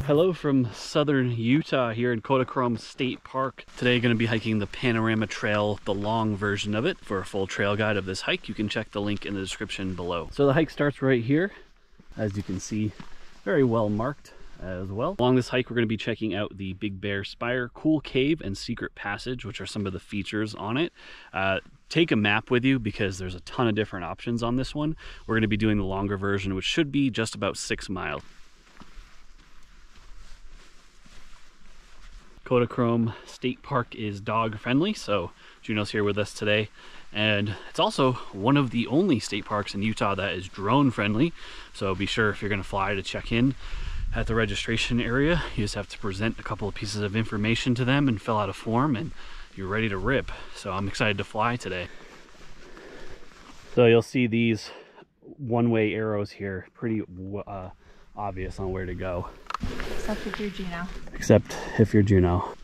Hello from southern Utah here in Kodachrome State Park. Today going to be hiking the Panorama Trail, the long version of it. For a full trail guide of this hike, you can check the link in the description below. So the hike starts right here, as you can see, very well marked as well. Along this hike, we're going to be checking out the Big Bear Spire, Cool Cave, and Secret Passage, which are some of the features on it. Take a map with you because there's a ton of different options on this one. We're going to be doing the longer version, which should be just about 6 miles. Kodachrome State Park is dog friendly, so Juno's here with us today. And it's also one of the only state parks in Utah that is drone friendly. So be sure if you're going to fly to check in at the registration area, you just have to present a couple of pieces of information to them and fill out a form and you're ready to rip. So I'm excited to fly today. So you'll see these one-way arrows here, pretty obvious on where to go. Except if you're Juno. Except if you're Juno.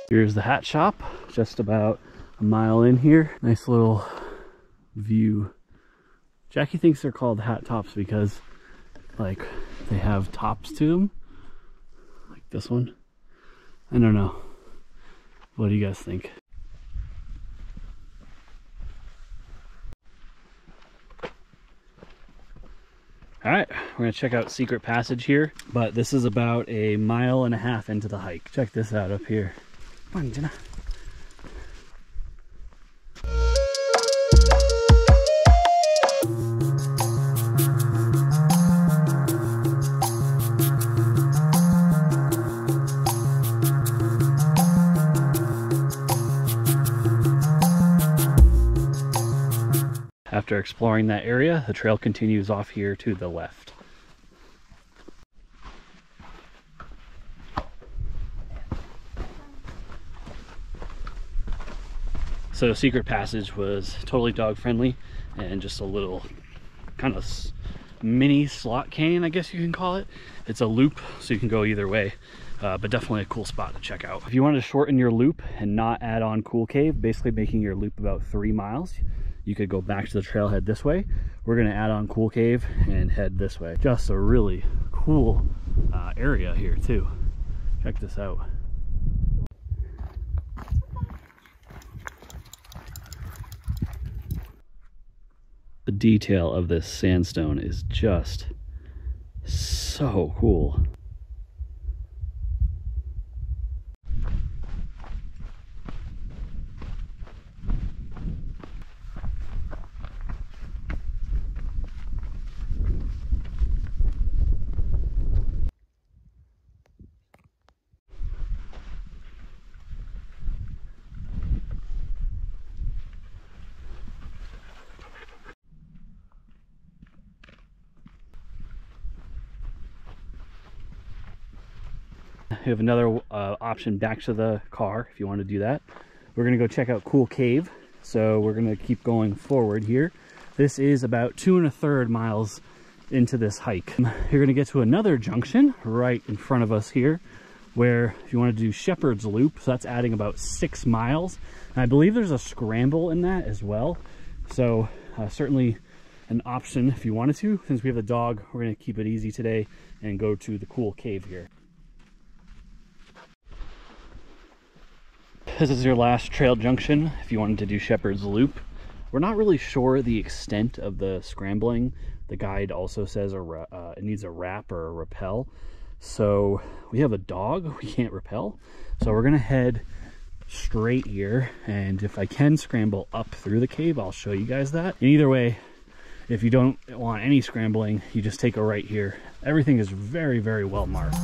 Here's the hat shop, just about a mile in here. Nice little view. Jackie thinks they're called hat tops because, like, they have tops to them. Like this one. I don't know. What do you guys think? Alright, we're going to check out Secret Passage here, but this is about a 1.5 miles into the hike. Check this out up here. Come on, Jenna. After exploring that area, the trail continues off here to the left. So Secret Passage was totally dog friendly and just a little kind of mini slot canyon, I guess you can call it. It's a loop, so you can go either way, but definitely a cool spot to check out. If you wanted to shorten your loop and not add on Cool Cave, basically making your loop about 3 miles, you could go back to the trailhead this way. We're going to add on Cool Cave and head this way. Just a really cool area here too. Check this out. The detail of this sandstone is just so cool. We have another option back to the car if you want to do that. We're going to go check out Cool Cave. So we're going to keep going forward here. This is about 2.25 miles into this hike. You're going to get to another junction right in front of us here where if you want to do Shepherd's Loop, so that's adding about 6 miles. And I believe there's a scramble in that as well. So certainly an option if you wanted to. Since we have the dog, we're going to keep it easy today and go to the Cool Cave here. This is your last trail junction if you wanted to do Shepherd's Loop. We're not really sure the extent of the scrambling. The guide also says it needs a wrap or a rappel. So we have a dog, we can't rappel. So we're gonna head straight here, and if I can scramble up through the cave, I'll show you guys that. And either way, if you don't want any scrambling, you just take a right here. Everything is very, very well marked.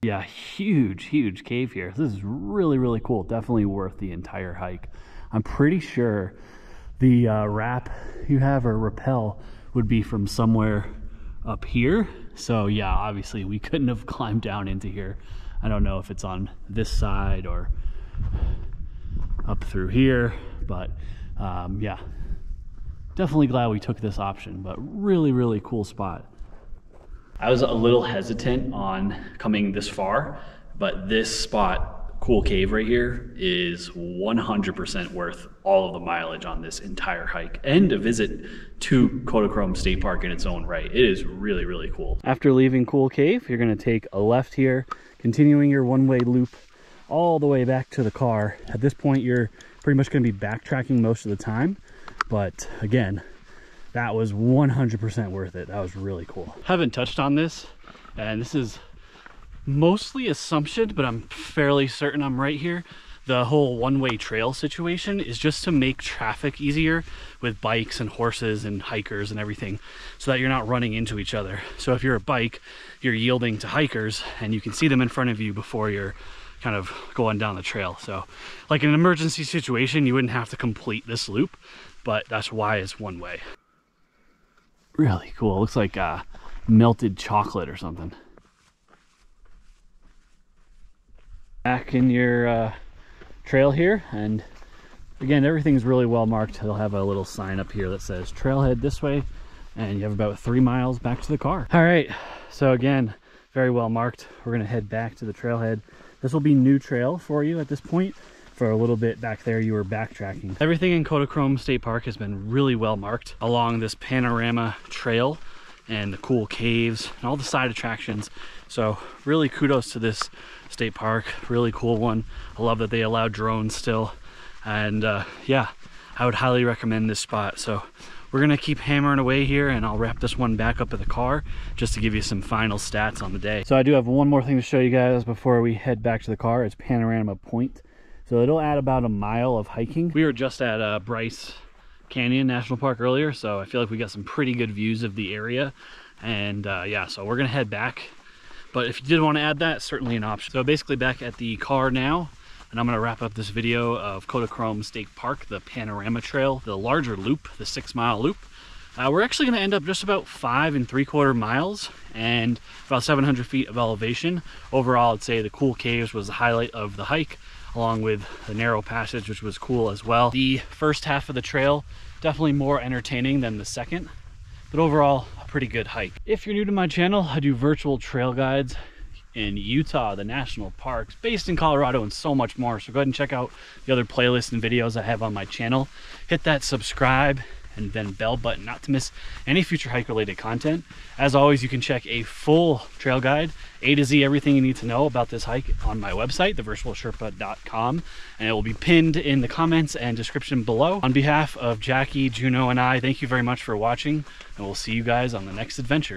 Yeah, huge cave here. This is really, really cool. Definitely worth the entire hike. I'm pretty sure the wrap you have, or rappel, would be from somewhere up here. So yeah, obviously we couldn't have climbed down into here. I don't know if it's on this side or up through here, but yeah, definitely glad we took this option, but really, really cool spot. I was a little hesitant on coming this far, but this spot, Cool Cave right here, is 100% worth all of the mileage on this entire hike, and a visit to Kodachrome State Park in its own right. It is really, really cool. After leaving Cool Cave, you're gonna take a left here, continuing your one-way loop all the way back to the car. At this point, you're pretty much gonna be backtracking most of the time, but again, that was 100% worth it. That was really cool. Haven't touched on this, and this is mostly assumption, but I'm fairly certain I'm right here. The whole one-way trail situation is just to make traffic easier with bikes and horses and hikers and everything, so that you're not running into each other. So if you're a bike, you're yielding to hikers and you can see them in front of you before you're kind of going down the trail. So like in an emergency situation, you wouldn't have to complete this loop, but that's why it's one way. Really cool. It looks like melted chocolate or something. Back in your trail here, and again, everything's really well marked. They'll have a little sign up here that says trailhead this way, and you have about 3 miles back to the car. All right, so again, very well marked. We're gonna head back to the trailhead. This will be new trail for you at this point. For a little bit back there, you were backtracking. Everything in Kodachrome State Park has been really well marked along this panorama trail and the cool caves and all the side attractions. So really kudos to this state park, really cool one. I love that they allow drones still. And yeah, I would highly recommend this spot. So we're gonna keep hammering away here, and I'll wrap this one back up at the car just to give you some final stats on the day. So I do have one more thing to show you guys before we head back to the car. It's Panorama Point. So it'll add about a mile of hiking. We were just at Bryce Canyon National Park earlier, so I feel like we got some pretty good views of the area. And yeah, so we're gonna head back. But if you did want to add that, certainly an option. So basically back at the car now, and I'm gonna wrap up this video of Kodachrome State Park, the Panorama Trail, the larger loop, the 6-mile loop. We're actually gonna end up just about 5 3/4 miles and about 700 feet of elevation. Overall, I'd say the cool caves was the highlight of the hike, along with the narrow passage, which was cool as well. The first half of the trail, definitely more entertaining than the second, but overall, a pretty good hike. If you're new to my channel, I do virtual trail guides in Utah, the national parks, based in Colorado, and so much more. So go ahead and check out the other playlists and videos I have on my channel. Hit that subscribe and then bell button not to miss any future hike related content. As always, you can check a full trail guide, A to Z, everything you need to know about this hike on my website, thevirtualsherpa.com, and it will be pinned in the comments and description below. On behalf of Jackie, Juno, and I, thank you very much for watching, and we'll see you guys on the next adventure.